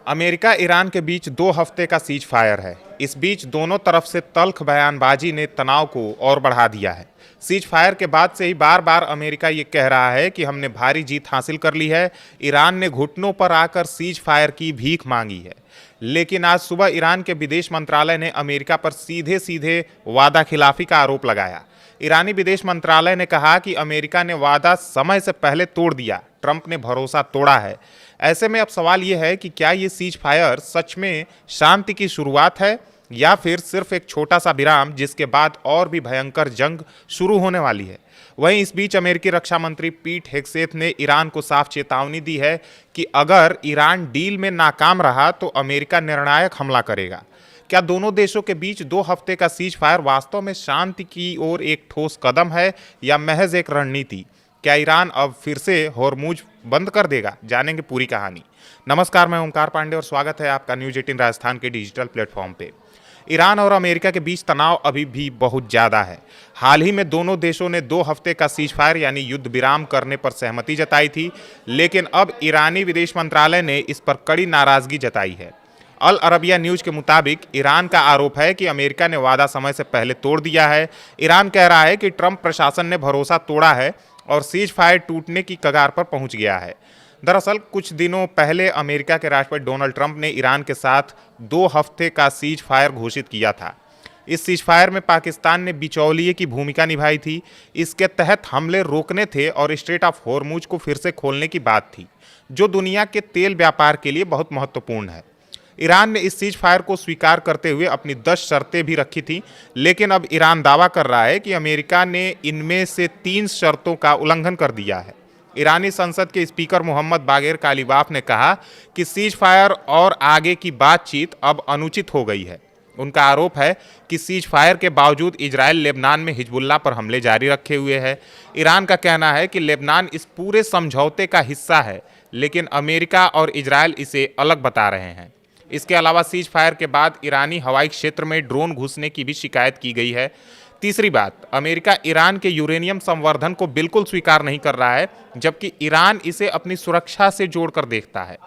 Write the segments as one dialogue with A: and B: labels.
A: America Iran के बीच 2 हफ्ते का सीज फायर है। इस बीच दोनों तरफ से तल्ख बयानबाजी ने तनाव को और बढ़ा दिया है। सीज फायर के बाद से ही बार बार अमेरिका ये कह रहा है कि हमने भारी जीत हासिल कर ली है। ईरान ने घुटनों पर आकर सीज फायर की भीख मांगी है। लेकिन आज सुबह ईरान के विदेश मंत्रालय ने अमेरिका पर सीधे सीधे वादा खिलाफी का आरोप लगाया। ईरानी विदेश मंत्रालय ने कहा कि अमेरिका ने वादा समय से पहले तोड़ दिया, ट्रंप ने भरोसा तोड़ा है। ऐसे में अब सवाल यह है कि क्या ये सीज फायर सच में शांति की शुरुआत है या फिर सिर्फ एक छोटा सा विराम जिसके बाद और भी भयंकर जंग शुरू होने वाली है। वहीं इस बीच अमेरिकी रक्षा मंत्री पीट हेगसेथ ने ईरान को साफ चेतावनी दी है कि अगर ईरान डील में नाकाम रहा तो अमेरिका निर्णायक हमला करेगा। क्या दोनों देशों के बीच 2 हफ्ते का सीज फायर वास्तव में शांति की ओर एक ठोस कदम है या महज एक रणनीति? क्या ईरान अब फिर से होर्मुज बंद कर देगा? जानेंगे पूरी कहानी। नमस्कार, मैं ओमकार पांडे और स्वागत है आपका न्यूज 18 राजस्थान के डिजिटल प्लेटफॉर्म पे। ईरान और अमेरिका के बीच तनाव अभी भी बहुत ज़्यादा है। हाल ही में दोनों देशों ने 2 हफ्ते का सीज फायर यानी युद्ध विराम करने पर सहमति जताई थी, लेकिन अब ईरानी विदेश मंत्रालय ने इस पर कड़ी नाराजगी जताई है। अल अरबिया न्यूज के मुताबिक ईरान का आरोप है कि अमेरिका ने वादा समय से पहले तोड़ दिया है। ईरान कह रहा है कि ट्रंप प्रशासन ने भरोसा तोड़ा है और सीज फायर टूटने की कगार पर पहुंच गया है। दरअसल कुछ दिनों पहले अमेरिका के राष्ट्रपति डोनाल्ड ट्रंप ने ईरान के साथ 2 हफ्ते का सीज फायर घोषित किया था। इस सीज फायर में पाकिस्तान ने बिचौलिए की भूमिका निभाई थी। इसके तहत हमले रोकने थे और स्ट्रेट ऑफ होर्मुज को फिर से खोलने की बात थी, जो दुनिया के तेल व्यापार के लिए बहुत महत्वपूर्ण है। ईरान ने इस सीज फायर को स्वीकार करते हुए अपनी 10 शर्तें भी रखी थी, लेकिन अब ईरान दावा कर रहा है कि अमेरिका ने इनमें से 3 शर्तों का उल्लंघन कर दिया है। ईरानी संसद के स्पीकर मोहम्मद बागेर कालीबाफ ने कहा कि सीज फायर और आगे की बातचीत अब अनुचित हो गई है। उनका आरोप है कि सीज फायर के बावजूद इजराइल लेबनान में हिजबुल्लाह पर हमले जारी रखे हुए है। ईरान का कहना है कि लेबनान इस पूरे समझौते का हिस्सा है, लेकिन अमेरिका और इजराइल इसे अलग बता रहे हैं। इसके अलावा सीज फायर के बाद ईरानी हवाई क्षेत्र में ड्रोन घुसने की भी शिकायत की गई है। तीसरी बात, अमेरिका ईरान के यूरेनियम संवर्धन को बिल्कुल स्वीकार नहीं कर रहा है, जबकि ईरान इसे अपनी सुरक्षा से जोड़कर देखता है।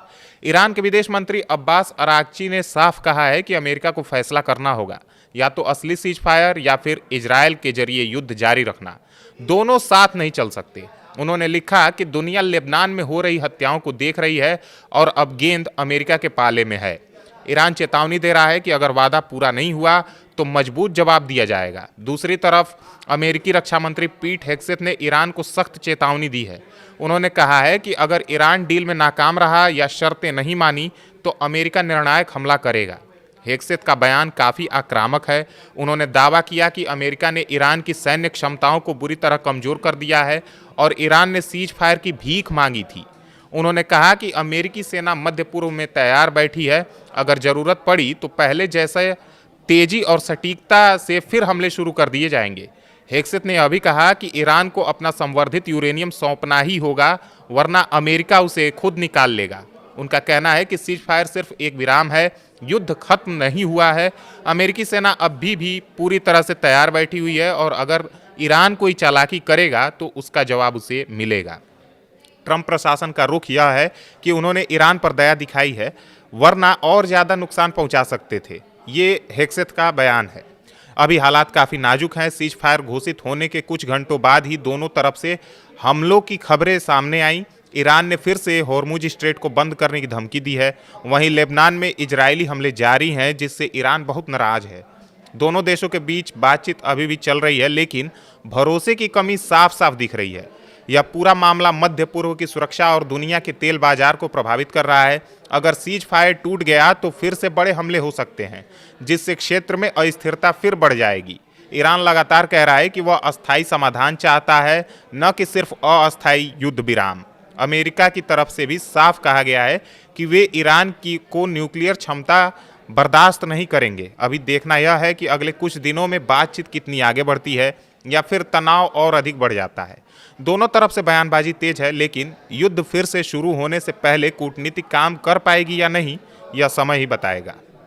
A: ईरान के विदेश मंत्री अब्बास अरागची ने साफ कहा है कि अमेरिका को फैसला करना होगा, या तो असली सीज फायर या फिर इजराइल के जरिए युद्ध जारी रखना। दोनों साथ नहीं चल सकते। उन्होंने लिखा कि दुनिया लेबनान में हो रही हत्याओं को देख रही है और अब गेंद अमेरिका के पाले में है। ईरान चेतावनी दे रहा है कि अगर वादा पूरा नहीं हुआ तो मजबूत जवाब दिया जाएगा। दूसरी तरफ अमेरिकी रक्षा मंत्री पीट हेगसेथ ने ईरान को सख्त चेतावनी दी है। उन्होंने कहा है कि अगर ईरान डील में नाकाम रहा या शर्तें नहीं मानी तो अमेरिका निर्णायक हमला करेगा। हेगसेथ का बयान काफ़ी आक्रामक है। उन्होंने दावा किया कि अमेरिका ने ईरान की सैन्य क्षमताओं को बुरी तरह कमज़ोर कर दिया है और ईरान ने सीज फायर की भीख मांगी थी। उन्होंने कहा कि अमेरिकी सेना मध्य पूर्व में तैयार बैठी है। अगर ज़रूरत पड़ी तो पहले जैसे तेजी और सटीकता से फिर हमले शुरू कर दिए जाएंगे। हेगसेथ ने अभी कहा कि ईरान को अपना संवर्धित यूरेनियम सौंपना ही होगा, वरना अमेरिका उसे खुद निकाल लेगा। उनका कहना है कि सीज फायर सिर्फ एक विराम है, युद्ध खत्म नहीं हुआ है। अमेरिकी सेना अब भी पूरी तरह से तैयार बैठी हुई है और अगर ईरान कोई चालाकी करेगा तो उसका जवाब उसे मिलेगा। ट्रंप प्रशासन का रुख यह है कि उन्होंने ईरान पर दया दिखाई है, वरना और ज़्यादा नुकसान पहुंचा सकते थे। ये हेगसेथ का बयान है। अभी हालात काफ़ी नाजुक हैं। सीज फायर घोषित होने के कुछ घंटों बाद ही दोनों तरफ से हमलों की खबरें सामने आईं। ईरान ने फिर से होर्मुज स्ट्रेट को बंद करने की धमकी दी है। वहीं लेबनान में इजरायली हमले जारी हैं, जिससे ईरान बहुत नाराज है। दोनों देशों के बीच बातचीत अभी भी चल रही है, लेकिन भरोसे की कमी साफ साफ दिख रही है। यह पूरा मामला मध्य पूर्व की सुरक्षा और दुनिया के तेल बाजार को प्रभावित कर रहा है। अगर सीज फायर टूट गया तो फिर से बड़े हमले हो सकते हैं, जिससे क्षेत्र में अस्थिरता फिर बढ़ जाएगी। ईरान लगातार कह रहा है कि वह अस्थायी समाधान चाहता है, न कि सिर्फ अस्थायी युद्ध विराम। अमेरिका की तरफ से भी साफ कहा गया है कि वे ईरान को न्यूक्लियर क्षमता बर्दाश्त नहीं करेंगे। अभी देखना यह है कि अगले कुछ दिनों में बातचीत कितनी आगे बढ़ती है या फिर तनाव और अधिक बढ़ जाता है। दोनों तरफ से बयानबाजी तेज है, लेकिन युद्ध फिर से शुरू होने से पहले कूटनीति काम कर पाएगी या नहीं, यह समय ही बताएगा।